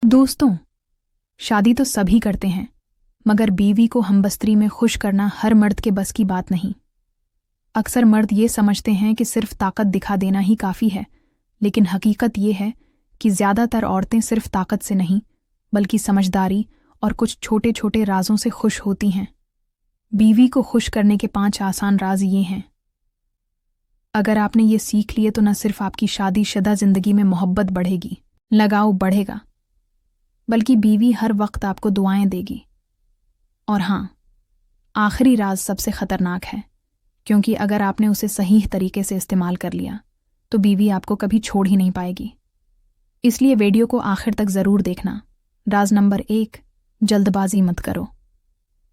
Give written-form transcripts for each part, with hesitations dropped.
दोस्तों, शादी तो सभी करते हैं, मगर बीवी को हमबस्तरी में खुश करना हर मर्द के बस की बात नहीं। अक्सर मर्द ये समझते हैं कि सिर्फ ताकत दिखा देना ही काफ़ी है, लेकिन हकीकत ये है कि ज़्यादातर औरतें सिर्फ ताकत से नहीं, बल्कि समझदारी और कुछ छोटे छोटे राजों से खुश होती हैं। बीवी को खुश करने के 5 आसान राज ये हैं। अगर आपने ये सीख लिए तो न सिर्फ आपकी शादीशुदा ज़िंदगी में मोहब्बत बढ़ेगी, लगाव बढ़ेगा, बल्कि बीवी हर वक्त आपको दुआएं देगी। और हाँ, आखिरी राज सबसे खतरनाक है, क्योंकि अगर आपने उसे सही तरीके से इस्तेमाल कर लिया तो बीवी आपको कभी छोड़ ही नहीं पाएगी। इसलिए वीडियो को आखिर तक ज़रूर देखना। राज नंबर 1, जल्दबाजी मत करो।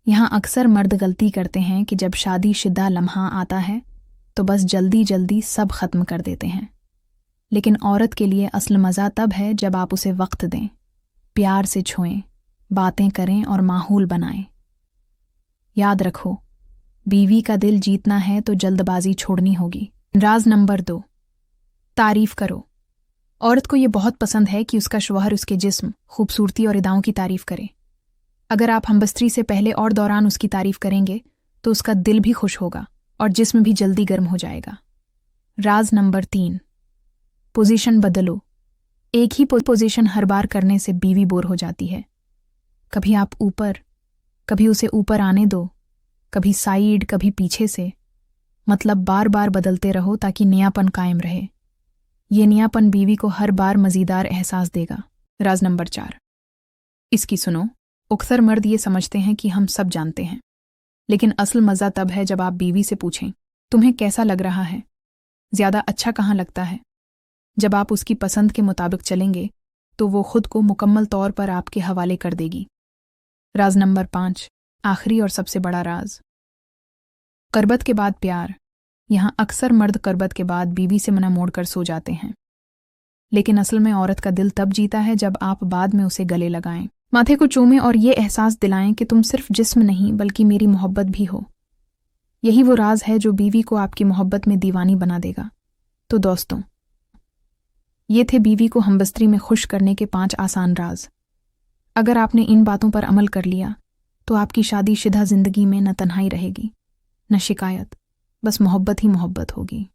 यहाँ अक्सर मर्द गलती करते हैं कि जब शादीशुदा लम्हा आता है तो बस जल्दी जल्दी सब खत्म कर देते हैं। लेकिन औरत के लिए असल मज़ा तब है जब आप उसे वक्त दें, प्यार से छुएं, बातें करें और माहौल बनाएं। याद रखो, बीवी का दिल जीतना है तो जल्दबाजी छोड़नी होगी। राज नंबर 2, तारीफ करो। औरत को ये बहुत पसंद है कि उसका शौहर उसके जिस्म, खूबसूरती और अदाओं की तारीफ करे। अगर आप हमबस्तरी से पहले और दौरान उसकी तारीफ करेंगे तो उसका दिल भी खुश होगा और जिस्म भी जल्दी गर्म हो जाएगा। राज नंबर 3, पोजीशन बदलो। एक ही पोजीशन हर बार करने से बीवी बोर हो जाती है। कभी आप ऊपर, कभी उसे ऊपर आने दो, कभी साइड, कभी पीछे से। मतलब बार बार बदलते रहो ताकि नयापन कायम रहे। ये नयापन बीवी को हर बार मज़ीदार एहसास देगा। राज नंबर 4, इसकी सुनो। अक्सर मर्द ये समझते हैं कि हम सब जानते हैं, लेकिन असल मज़ा तब है जब आप बीवी से पूछें, तुम्हें कैसा लग रहा है, ज़्यादा अच्छा कहाँ लगता है। जब आप उसकी पसंद के मुताबिक चलेंगे तो वो खुद को मुकम्मल तौर पर आपके हवाले कर देगी। राज नंबर 5, आखिरी और सबसे बड़ा राज, करबत के बाद प्यार। यहाँ अक्सर मर्द करबत के बाद बीवी से मना मोड़ कर सो जाते हैं, लेकिन असल में औरत का दिल तब जीता है जब आप बाद में उसे गले लगाएं, माथे को चूमें और ये एहसास दिलाएं कि तुम सिर्फ जिस्म नहीं बल्कि मेरी मोहब्बत भी हो। यही वो राज है जो बीवी को आपकी मोहब्बत में दीवानी बना देगा। तो दोस्तों, ये थे बीवी को हमबस्तरी में खुश करने के 5 आसान राज। अगर आपने इन बातों पर अमल कर लिया तो आपकी शादीशुदा ज़िंदगी में न तन्हाई रहेगी, न शिकायत, बस मोहब्बत ही मोहब्बत होगी।